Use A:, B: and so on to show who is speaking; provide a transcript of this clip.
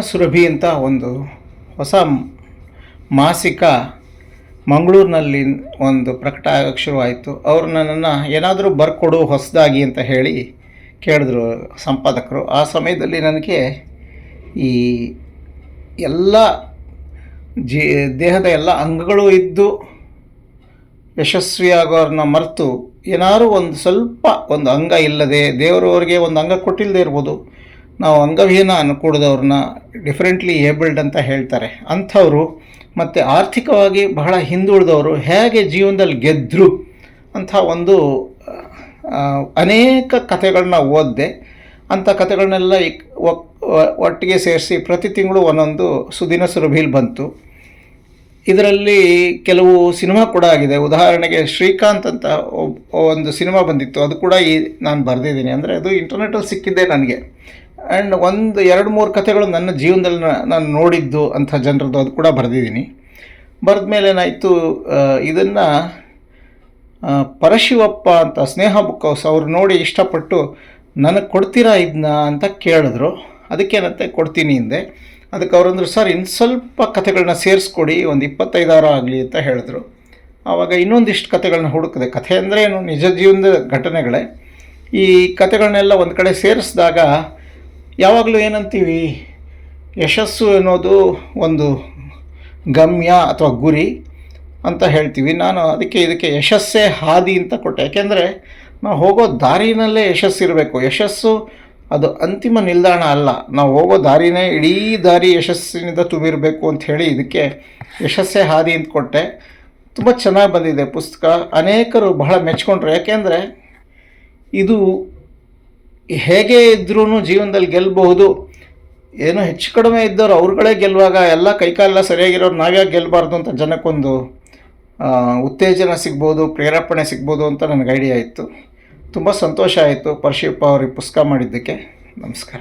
A: ಸುರಭಿ ಅಂತ ಒಂದು ಹೊಸ ಮಾಸಿಕ ಮಂಗಳೂರಿನಲ್ಲಿ ಒಂದು ಪ್ರಕಟ ಆಗೋಕ್ಕೆ ಶುರುವಾಯಿತು. ಅವರು ನನ್ನನ್ನು ಏನಾದರೂ ಬರ್ಕೊಡು ಹೊಸದಾಗಿ ಅಂತ ಹೇಳಿ ಕೇಳಿದ್ರು ಸಂಪಾದಕರು. ಆ ಸಮಯದಲ್ಲಿ ನನಗೆ ಈ ಎಲ್ಲ ದೇಹದ ಎಲ್ಲ ಅಂಗಗಳು ಇದ್ದು ಯಶಸ್ವಿಯಾಗೋರನ್ನ ಮರೆತು ಏನಾದರೂ ಒಂದು ಸ್ವಲ್ಪ ಒಂದು ಅಂಗ ಇಲ್ಲದೆ, ದೇವರವ್ರಿಗೆ ಒಂದು ಅಂಗ ಕೊಟ್ಟಿಲ್ಲದೆ ಇರ್ಬೋದು, ನಾವು ಅಂಗವಿಹೀನ ಅನ್ಕೊಡೋದವ್ರನ್ನ ಡಿಫ್ರೆಂಟ್ಲಿ ಏಬಲ್ಡ್ ಅಂತ ಹೇಳ್ತಾರೆ, ಅಂಥವರು ಮತ್ತು ಆರ್ಥಿಕವಾಗಿ ಬಹಳ ಹಿಂದುಳಿದವರು ಹೇಗೆ ಜೀವನದಲ್ಲಿ ಗೆದ್ದರು ಅಂಥ ಒಂದು ಅನೇಕ ಕಥೆಗಳನ್ನ ಓದಿದೆ. ಅಂಥ ಕಥೆಗಳನ್ನೆಲ್ಲ ಒಟ್ಟಿಗೆ ಸೇರಿಸಿ ಪ್ರತಿ ತಿಂಗಳು ಒಂದೊಂದು ಸುದಿನ ಸುರಭಿಲಿ ಬಂತು. ಇದರಲ್ಲಿ ಕೆಲವು ಸಿನಿಮಾ ಕೂಡ ಆಗಿದೆ. ಉದಾಹರಣೆಗೆ ಶ್ರೀಕಾಂತ್ ಅಂತ ಒಂದು ಸಿನಿಮಾ ಬಂದಿತ್ತು, ಅದು ಕೂಡ ನಾನು ಬರೆದಿದ್ದೀನಿ. ಅಂದರೆ ಅದು ಇಂಟರ್ನೆಟಲ್ಲಿ ಸಿಕ್ಕಿದ್ದೆ ನನಗೆ. ಆ್ಯಂಡ್ ಒಂದು 2-3 ಕಥೆಗಳು ನನ್ನ ಜೀವನದಲ್ಲಿ ನಾನು ನೋಡಿದ್ದು ಅಂಥ ಜನರದ್ದು, ಅದು ಕೂಡ ಬರೆದಿದ್ದೀನಿ. ಬರೆದ ಮೇಲೆ ಏನಾಯಿತು, ಇದನ್ನು ಪರಶಿವಪ್ಪ ಅಂತ ಸ್ನೇಹ ಬುಕ್ ಹೌಸ್ ಅವರು ನೋಡಿ ಇಷ್ಟಪಟ್ಟು ನನಗೆ ಕೊಡ್ತೀರಾ ಇದನ್ನ ಅಂತ ಕೇಳಿದ್ರು. ಅದಕ್ಕೇನಂತೆ ಕೊಡ್ತೀನಿ ಹಿಂದೆ. ಅದಕ್ಕೆ ಅವರಂದ್ರು, ಸರ್ ಇನ್ನು ಸ್ವಲ್ಪ ಕಥೆಗಳನ್ನ ಸೇರಿಸ್ಕೊಡಿ, ಒಂದು 25 ಆಗಲಿ ಅಂತ ಹೇಳಿದ್ರು. ಆವಾಗ ಇನ್ನೊಂದಿಷ್ಟು ಕಥೆಗಳನ್ನ ಹುಡುಕಿದೆ. ಕಥೆ ಅಂದರೆ ಏನು, ನಿಜ ಜೀವನದ ಘಟನೆಗಳೇ. ಈ ಕಥೆಗಳನ್ನೆಲ್ಲ ಒಂದು ಕಡೆ ಸೇರಿಸಿದಾಗ ಯಾವಾಗಲೂ ಏನಂತೀವಿ, ಯಶಸ್ಸು ಅನ್ನೋದು ಒಂದು ಗಮ್ಯ ಅಥವಾ ಗುರಿ ಅಂತ ಹೇಳ್ತೀವಿ. ನಾನು ಇದಕ್ಕೆ ಯಶಸ್ಸೇ ಹಾದಿ ಅಂತ ಕೊಟ್ಟೆ. ಯಾಕೆಂದರೆ ನಾವು ಹೋಗೋ ದಾರಿನಲ್ಲೇ ಯಶಸ್ಸಿರಬೇಕು. ಯಶಸ್ಸು ಅದು ಅಂತಿಮ ನಿಲ್ದಾಣ ಅಲ್ಲ, ನಾವು ಹೋಗೋ ದಾರಿನೇ ಇಡೀ ದಾರಿ ಯಶಸ್ಸಿನಿಂದ ತುಂಬಿರಬೇಕು ಅಂಥೇಳಿ ಇದಕ್ಕೆ ಯಶಸ್ಸೇ ಹಾದಿ ಅಂತ ಕೊಟ್ಟೆ. ತುಂಬ ಚೆನ್ನಾಗಿ ಬಂದಿದೆ ಪುಸ್ತಕ. ಅನೇಕರು ಬಹಳ ಮೆಚ್ಕೊಂಡ್ರು. ಯಾಕೆಂದರೆ ಇದು ಹೇಗೆ ಇದ್ರೂ ಜೀವನದಲ್ಲಿ ಗೆಲ್ಲಬಹುದು, ಏನೋ ಹೆಚ್ಚು ಕಡಿಮೆ ಇದ್ದವರು ಅವ್ರುಗಳೇ ಗೆಲ್ಲುವಾಗ ಎಲ್ಲ ಕೈಕಾಲೆಲ್ಲ ಸರಿಯಾಗಿರೋರು ನಾವ್ಯಾಕೆ ಗೆಲ್ಲಬಾರ್ದು ಅಂತ ಜನಕ್ಕೊಂದು ಉತ್ತೇಜನ ಸಿಗ್ಬೋದು, ಪ್ರೇರೇಪಣೆ ಸಿಗ್ಬೋದು ಅಂತ ನನಗೆ ಐಡಿಯಾ ಇತ್ತು. ತುಂಬ ಸಂತೋಷ ಆಯಿತು ಪರಶಿವಪ್ಪ ಅವ್ರಿಗೆ ಪುಸ್ತಕ ಮಾಡಿದ್ದಕ್ಕೆ. ನಮಸ್ಕಾರ.